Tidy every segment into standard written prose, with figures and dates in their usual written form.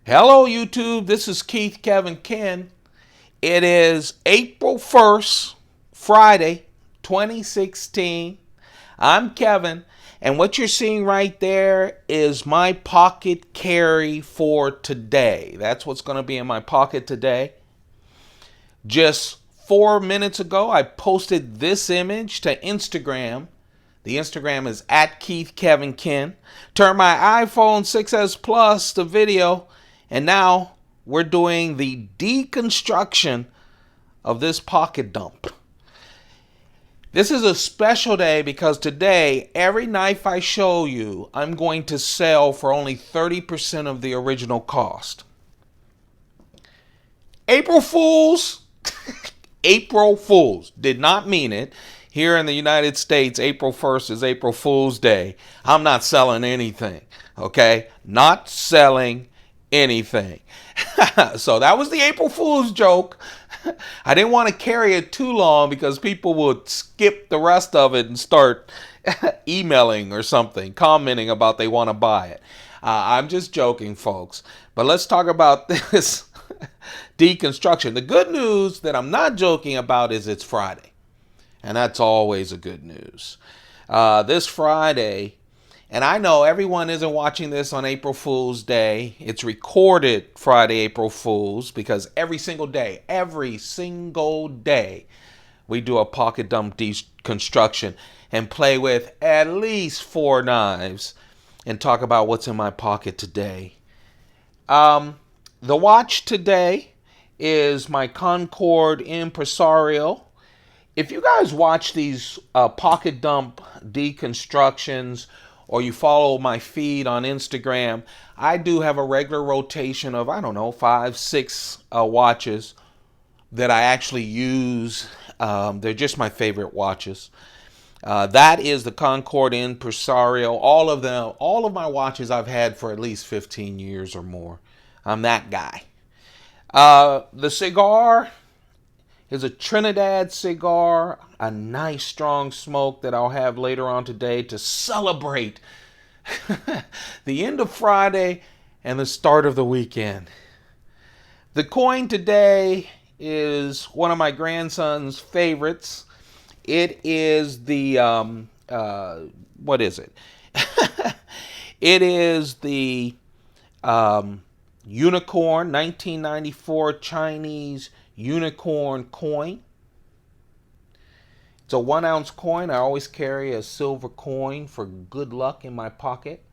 Hello, YouTube. This is Keith Kevin Ken. It is April 1st, Friday, 2016. I'm Kevin, and what you're seeing right there is my pocket carry for today. That's what's going to be in my pocket today. Just 4 minutes ago, I posted this image to Instagram. The Instagram is at Keith Kevin Ken. Turned my iPhone 6s Plus to video, and now we're doing the deconstruction of this pocket dump. This is a special day because today, every knife I show you, I'm going to sell for only 30% of the original cost. April Fools! April Fools. Did not mean it. Here in the United States, April 1st is April Fool's Day. I'm not selling anything, okay? Not selling anything. So that was the April Fool's joke. I didn't want to carry it too long because people would skip the rest of it and start emailing or something, commenting about they want to buy it. I'm just joking, folks. But let's talk about this deconstruction. The good news that I'm not joking about is it's Friday. And that's always a good news. This Friday, and I know everyone isn't watching this on April Fool's Day. It's recorded Friday, April Fool's, because every single day, we do a pocket dump deconstruction and play with at least 4 knives and talk about what's in my pocket today. The watch today is my Concord Impresario. If you guys watch these pocket dump deconstructions or you follow my feed on Instagram, I do have a regular rotation of, 5, 6 watches that I actually use. They're just my favorite watches. That is the Concord Impresario. All of my watches I've had for at least 15 years or more. I'm that guy. The cigar is a Trinidad cigar, a nice strong smoke that I'll have later on today to celebrate the end of Friday and the start of the weekend. The coin today is one of my grandson's favorites. It is the, what is it? It is the Unicorn 1994 Chinese Unicorn coin. It's a 1-ounce coin. I always carry a silver coin for good luck in my pocket.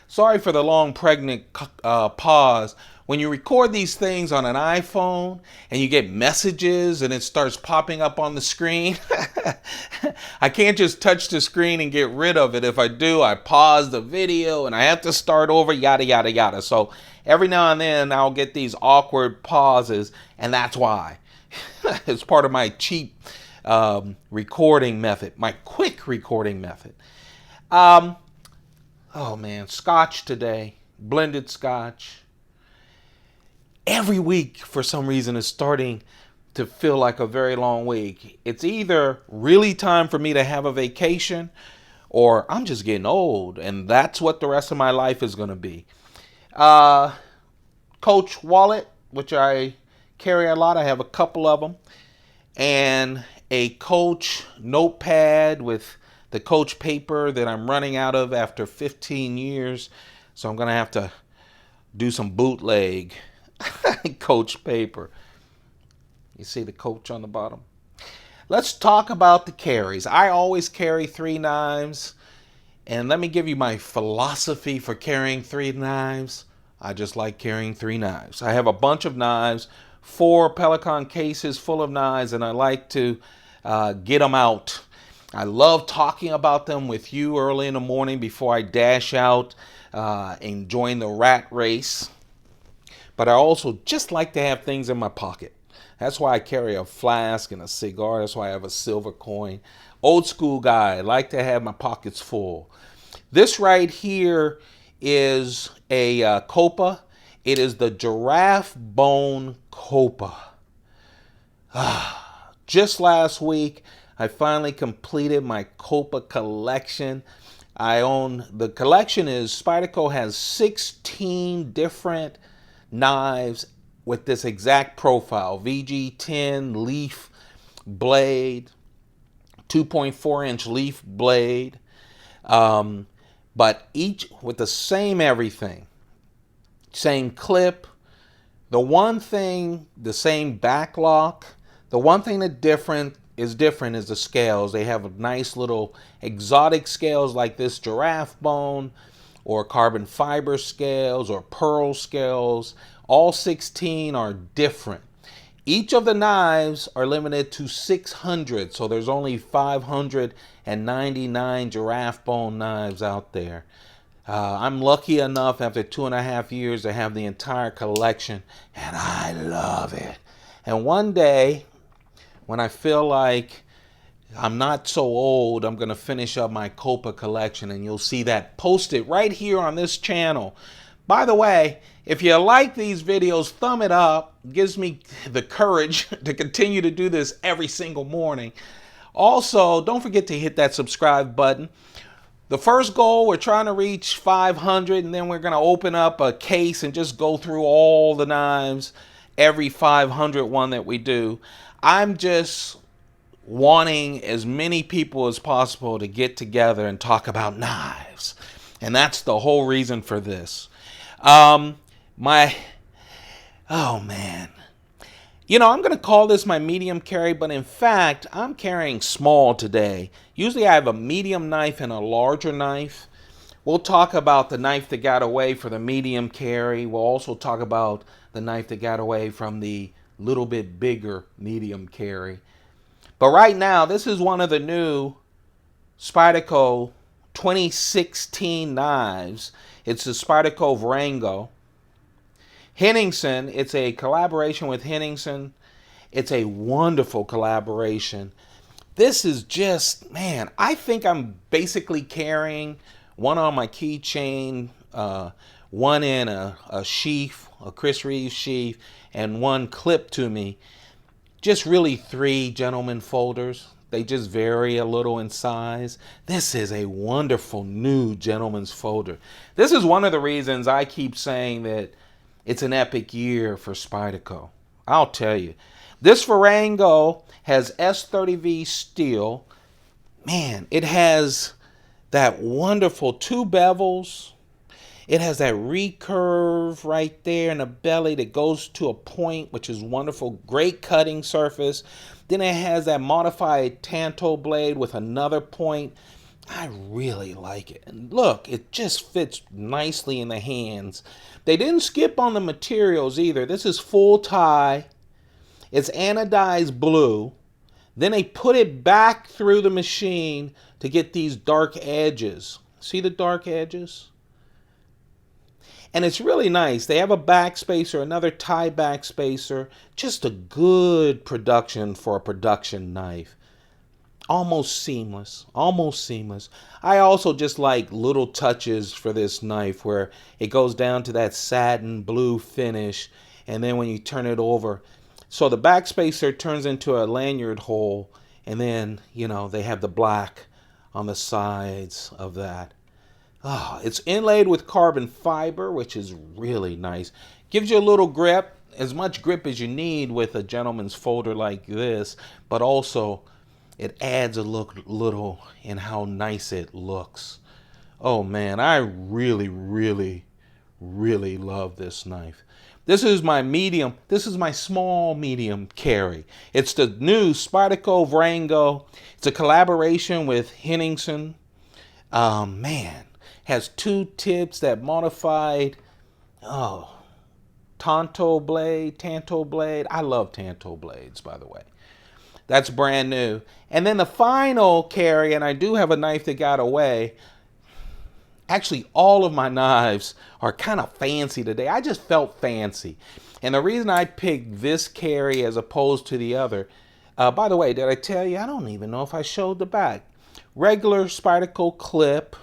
Sorry for the long pregnant pause. When you record these things on an iPhone and you get messages and it starts popping up on the screen, I can't just touch the screen and get rid of it. If I do, I pause the video and I have to start over, yada, yada, yada. So every now and then I'll get these awkward pauses, and that's why. It's part of my cheap recording method, my quick recording method. Oh man, scotch today, blended scotch. Every week, for some reason, is starting to feel like a very long week. It's either really time for me to have a vacation, or I'm just getting old, and that's what the rest of my life is going to be. Coach wallet, which I carry a lot. I have a couple of them. And a Coach notepad with the Coach paper that I'm running out of after 15 years. So I'm going to have to do some bootleg Coach paper. You see the Coach on the bottom? Let's talk about the carries. I always carry 3 knives. And let me give you my philosophy for carrying 3 knives. I just like carrying 3 knives. I have a bunch of knives, 4 Pelican cases full of knives, and I like to get them out. I love talking about them with you early in the morning before I dash out and join the rat race. But I also just like to have things in my pocket. That's why I carry a flask and a cigar. That's why I have a silver coin. Old school guy. I like to have my pockets full. This right here is a Kopa. It is the giraffe bone Kopa. Just last week, I finally completed my Kopa collection. The collection is, Spyderco has 16 different knives with this exact profile. VG10 leaf blade, 2.4-inch leaf blade, but each with the same everything. Same clip. The one thing, the same back lock. The one thing that is different is the scales. They have nice little exotic scales like this giraffe bone, or carbon fiber scales, or pearl scales. All 16 are different. Each of the knives are limited to 600, so there's only 599 giraffe bone knives out there. I'm lucky enough after 2.5 years to have the entire collection, and I love it. And one day, when I feel like I'm not so old, I'm going to finish up my Kopa collection, and you'll see that posted right here on this channel. By the way, if you like these videos, thumb it up. It gives me the courage to continue to do this every single morning. Also, don't forget to hit that subscribe button. The first goal, we're trying to reach 500, and then we're going to open up a case and just go through all the knives, every 500 one that we do. I'm just wanting as many people as possible to get together and talk about knives. And that's the whole reason for this. Oh man. You know, I'm going to call this my medium carry, but in fact, I'm carrying small today. Usually I have a medium knife and a larger knife. We'll talk about the knife that got away for the medium carry. We'll also talk about the knife that got away from the little bit bigger medium carry. But right now, this is one of the new Spyderco 2016 knives. It's the Spyderco Vrango. Henningsen, it's a collaboration with Henningsen. It's a wonderful collaboration. This is just, man, I think I'm basically carrying one on my keychain, one in a sheath, a Chris Reeve sheath, and one clipped to me. Just really 3 gentleman folders. They just vary a little in size. This is a wonderful new gentleman's folder. This is one of the reasons I keep saying that it's an epic year for Spyderco. I'll tell you. This Vrango has S30V steel. Man, it has that wonderful 2 bevels. It has that recurve right there in the belly that goes to a point, which is wonderful. Great cutting surface. Then it has that modified tanto blade with another point. I really like it. And look, it just fits nicely in the hands. They didn't skip on the materials either. This is full tie. It's anodized blue. Then they put it back through the machine to get these dark edges. See the dark edges? And it's really nice. They have a backspacer, another tie backspacer. Just a good production for a production knife. Almost seamless. Almost seamless. I also just like little touches for this knife where it goes down to that satin blue finish. And then when you turn it over, so the backspacer turns into a lanyard hole. And then, you know, they have the black on the sides of that. Oh, it's inlaid with carbon fiber, which is really nice. Gives you a little grip, as much grip as you need with a gentleman's folder like this, but also it adds a little in how nice it looks. Oh man, I really, really, really love this knife. This is my medium, this is my small medium carry. It's the new Spyderco Vrango. It's a collaboration with Henningsen. Man. Has 2 tips, that modified tanto blade. I love tanto blades, by the way. That's brand new. And then the final carry, and I do have a knife that got away. Actually, all of my knives are kind of fancy today. I just felt fancy. And the reason I picked this carry as opposed to the other, by the way, did I tell you? I don't even know if I showed the back. Regular Spyderco clip.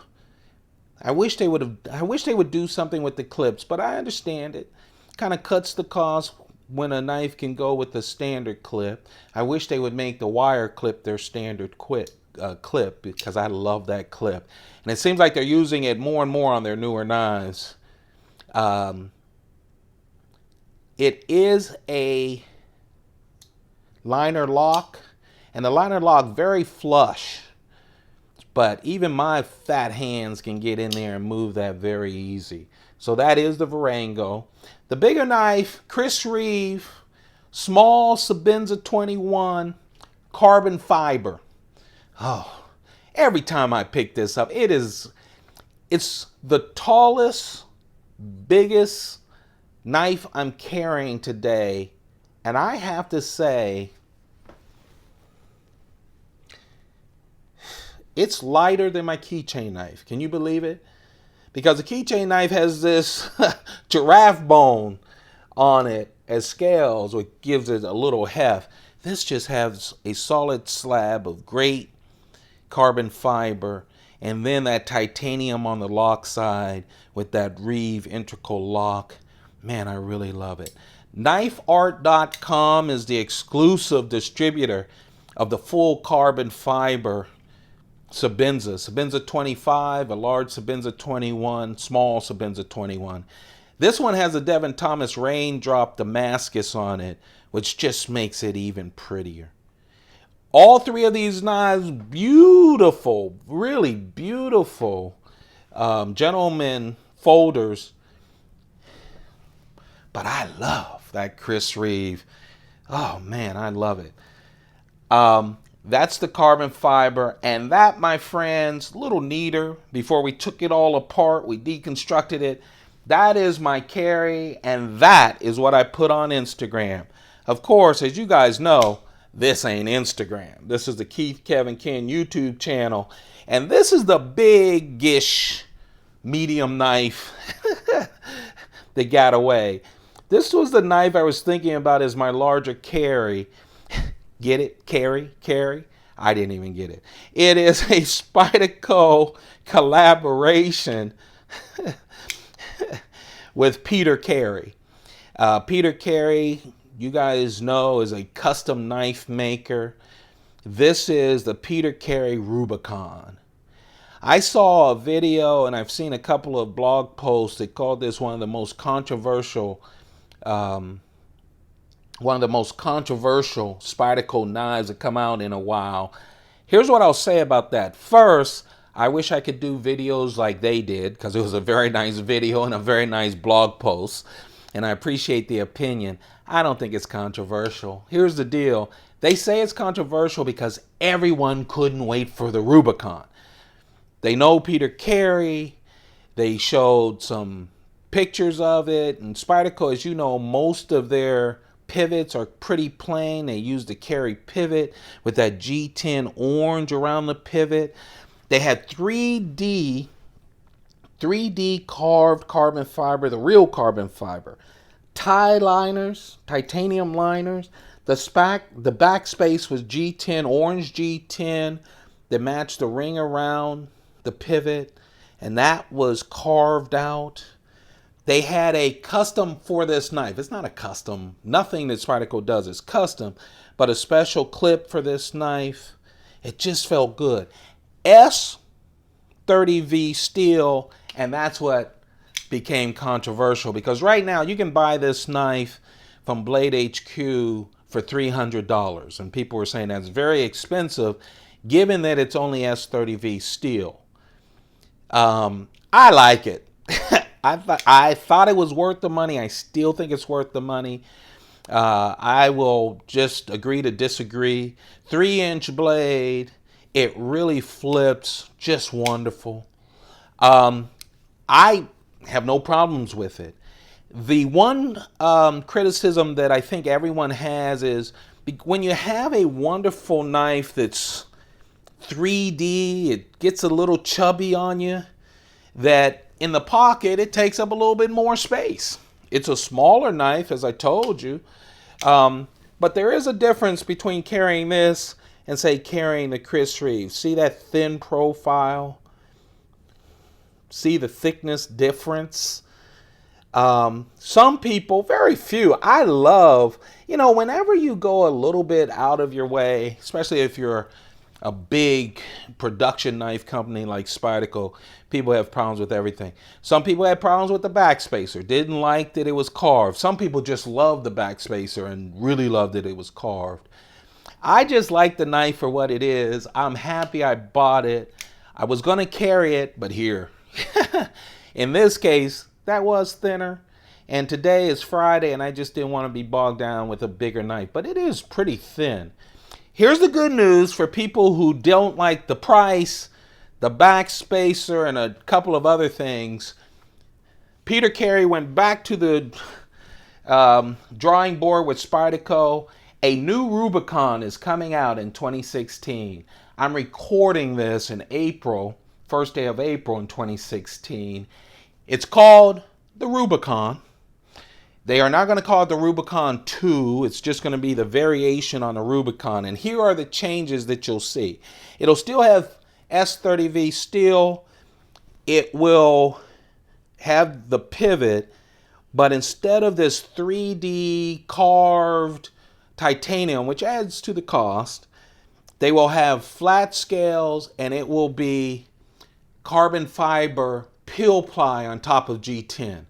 I wish they would do something with the clips, but I understand it. Kind of cuts the cost when a knife can go with the standard clip. I wish they would make the wire clip their standard clip because I love that clip. And it seems like they're using it more and more on their newer knives. It is a liner lock, and the liner lock very flush. But even my fat hands can get in there and move that very easy. So that is the Vrango. The bigger knife, Chris Reeve, small Sebenza 21, carbon fiber. Oh, every time I pick this up, it's the tallest, biggest knife I'm carrying today. And I have to say, it's lighter than my keychain knife. Can you believe it? Because the keychain knife has this giraffe bone on it as scales, which gives it a little heft. This just has a solid slab of great carbon fiber, and then that titanium on the lock side with that Reeve integral lock. Man, I really love it. KnifeArt.com is the exclusive distributor of the full carbon fiber Sebenza 25, a large Sebenza 21, small Sebenza 21. This one has a Devin Thomas raindrop Damascus on it, which just makes it even prettier. All three of these knives, beautiful, really beautiful gentleman folders. But I love that Chris Reeve. Oh man, I love it. That's the carbon fiber, and that, my friends, a little neater. Before we took it all apart, we deconstructed it. That is my Carey, and that is what I put on Instagram. Of course, as you guys know, this ain't Instagram. This is the Keith Kevin Ken YouTube channel, and this is the big-ish medium knife that got away. This was the knife I was thinking about as my larger Carey. Get it? Carey? I didn't even get it. It is a Spyderco collaboration with Peter Carey. Peter Carey, you guys know, is a custom knife maker. This is the Peter Carey Rubicon. I saw a video, and I've seen a couple of blog posts that called this one of the most controversial Spyderco knives that come out in a while. Here's what I'll say about that. First, I wish I could do videos like they did, because it was a very nice video and a very nice blog post, and I appreciate the opinion. I don't think it's controversial. Here's the deal. They say it's controversial because everyone couldn't wait for the Rubicon. They know Peter Carey. They showed some pictures of it, and Spyderco, as you know, most of their pivots are pretty plain. They use the Carey pivot with that G10 orange around the pivot. They had 3D carved carbon fiber, the real carbon fiber. Tie liners, titanium liners. The back space was G10, orange G10 that matched the ring around the pivot, and that was carved out. They had a custom for this knife. It's not a custom. Nothing that Spyderco does is custom, but a special clip for this knife. It just felt good. S30V steel, and that's what became controversial, because right now you can buy this knife from Blade HQ for $300, and people were saying that's very expensive given that it's only S30V steel. I like it. I thought it was worth the money. I still think it's worth the money. I will just agree to disagree. 3-inch blade. It really flips just wonderful. I have no problems with it. The one criticism that I think everyone has is when you have a wonderful knife that's 3D, it gets a little chubby on you, that in the pocket, it takes up a little bit more space. It's a smaller knife, as I told you. But there is a difference between carrying this and, say, carrying the Chris Reeve. See that thin profile? See the thickness difference? Some people, very few, I love, whenever you go a little bit out of your way, especially if you're a big production knife company like Spyderco, people have problems with everything. Some people had problems with the backspacer, didn't like that it was carved. Some people just loved the backspacer and really loved that it was carved. I just like the knife for what it is. I'm happy I bought it. I was going to carry it, but here. In this case, that was thinner. And today is Friday, and I just didn't want to be bogged down with a bigger knife. But it is pretty thin. Here's the good news for people who don't like the price, the backspacer, and a couple of other things. Peter Carey went back to the drawing board with Spyderco. A new Rubicon is coming out in 2016. I'm recording this in April, first day of April in 2016. It's called the Rubicon. They are not going to call it the Rubicon 2. It's just going to be the variation on the Rubicon. And here are the changes that you'll see. It'll still have S30V steel. It will have the pivot, but instead of this 3D carved titanium, which adds to the cost, they will have flat scales, and it will be carbon fiber pill ply on top of G10.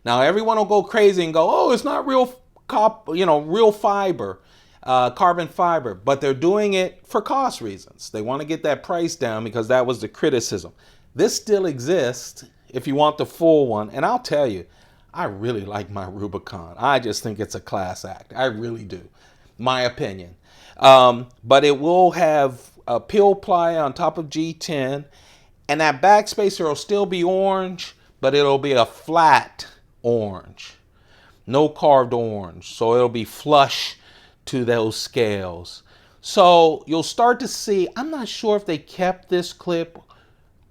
Now everyone will go crazy and go, "Oh, it's not real real fiber, carbon fiber." But they're doing it for cost reasons. They want to get that price down because that was the criticism. This still exists if you want the full one, and I'll tell you, I really like my Rubicon. I just think it's a class act. I really do. My opinion. But it will have a pill ply on top of G10, and that backspacer will still be orange, but it'll be a flat orange, no carved orange, so it'll be flush to those scales. So you'll start to see, I'm not sure if they kept this clip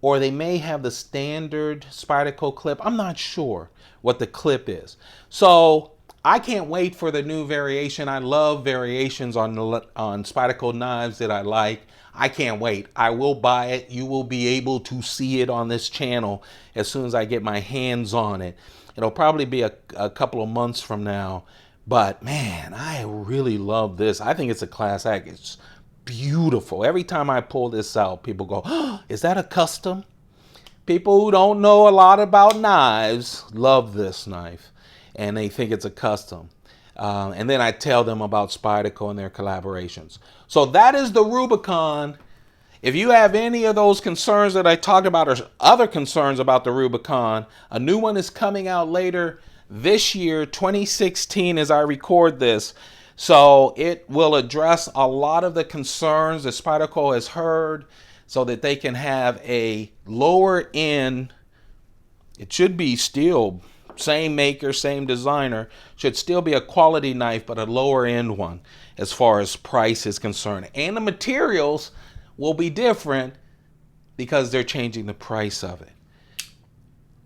or they may have the standard Spyderco clip. I'm not sure what the clip is. So I can't wait for the new variation. I love variations on Spyderco knives that I like. I can't wait. I will buy it. You will be able to see it on this channel as soon as I get my hands on it. It'll probably be a couple of months from now. But man, I really love this. I think it's a class act. It's beautiful. Every time I pull this out, people go, "Oh, is that a custom?" People who don't know a lot about knives love this knife, and they think it's a custom. And then I tell them about Spyderco and their collaborations. So that is the Rubicon. If you have any of those concerns that I talked about or other concerns about the Rubicon, a new one is coming out later this year, 2016, as I record this. So it will address a lot of the concerns that Spyderco has heard so that they can have a lower end. It should be still same maker, same designer, should still be a quality knife, but a lower end one as far as price is concerned. And the materials will be different because they're changing the price of it.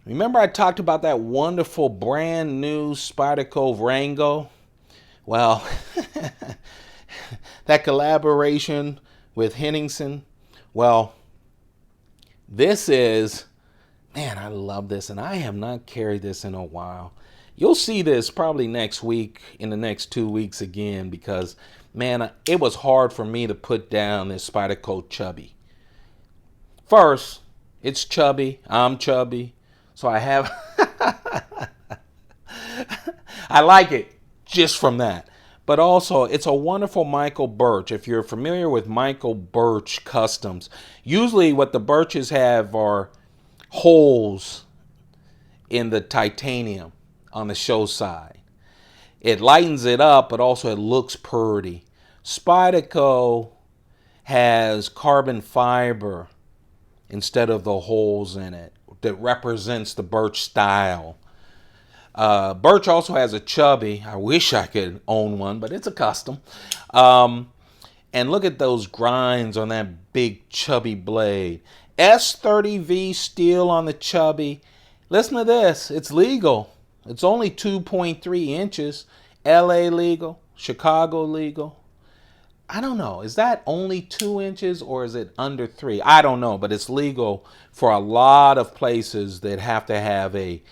Remember I talked about that wonderful brand new Spyderco Vrango? Well, that collaboration with Henningsen, well, this is, man, I love this, and I have not carried this in a while. You'll see this probably next week, in the next 2 weeks again, because, man, it was hard for me to put down this Spyderco Chubby. First, it's chubby. I'm chubby. So I have, I like it just from that. But also, it's a wonderful Michael Birch. If you're familiar with Michael Birch Customs, usually what the Birches have are holes in the titanium on the show side. It lightens it up, but also it looks pretty. Spyderco has carbon fiber instead of the holes in it that represents the Birch style. Birch also has a Chubby. I wish I could own one, but it's a custom. And look at those grinds on that big Chubby blade. S30V steel on the Chubby. Listen to this. It's legal. It's only 2.3 inches. LA legal. Chicago legal. I don't know. Is that only 2 inches or is it under 3? I don't know, but it's legal for a lot of places that have to have a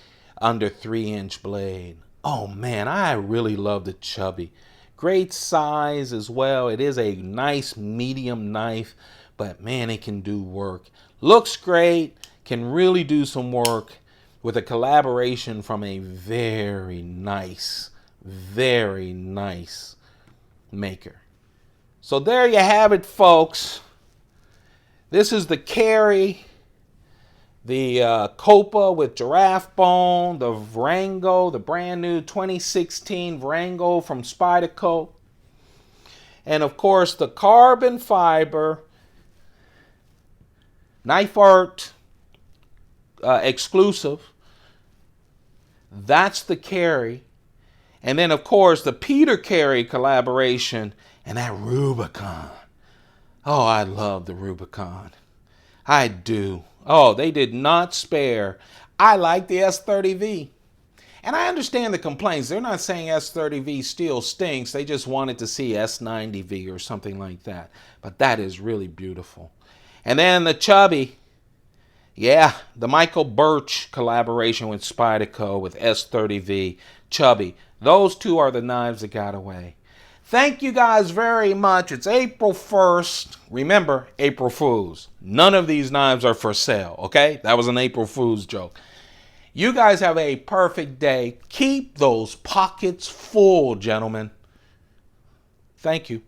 under 3-inch blade. Oh man, I really love the Chubby. Great size as well. It is a nice medium knife, but man, it can do work. Looks great, can really do some work with a collaboration from a very nice maker. So there you have it, folks. This is the Carey, the Kopa with giraffe bone, the Vrango, the brand new 2016 Vrango from Spyderco, and of course the carbon fiber knife art exclusive. That's the Carey. And then of course the Peter Carey collaboration and that Rubicon. Oh, I love the Rubicon. I do. Oh, they did not spare. I like the S30V. And I understand the complaints. They're not saying S30V still stinks. They just wanted to see S90V or something like that. But that is really beautiful. And then the Chubby. Yeah, the Michael Birch collaboration with Spyderco with S30V, Chubby. Those two are the knives that got away. Thank you guys very much. It's April 1st. Remember, April Fools. None of these knives are for sale, okay? That was an April Fool's joke. You guys have a perfect day. Keep those pockets full, gentlemen. Thank you.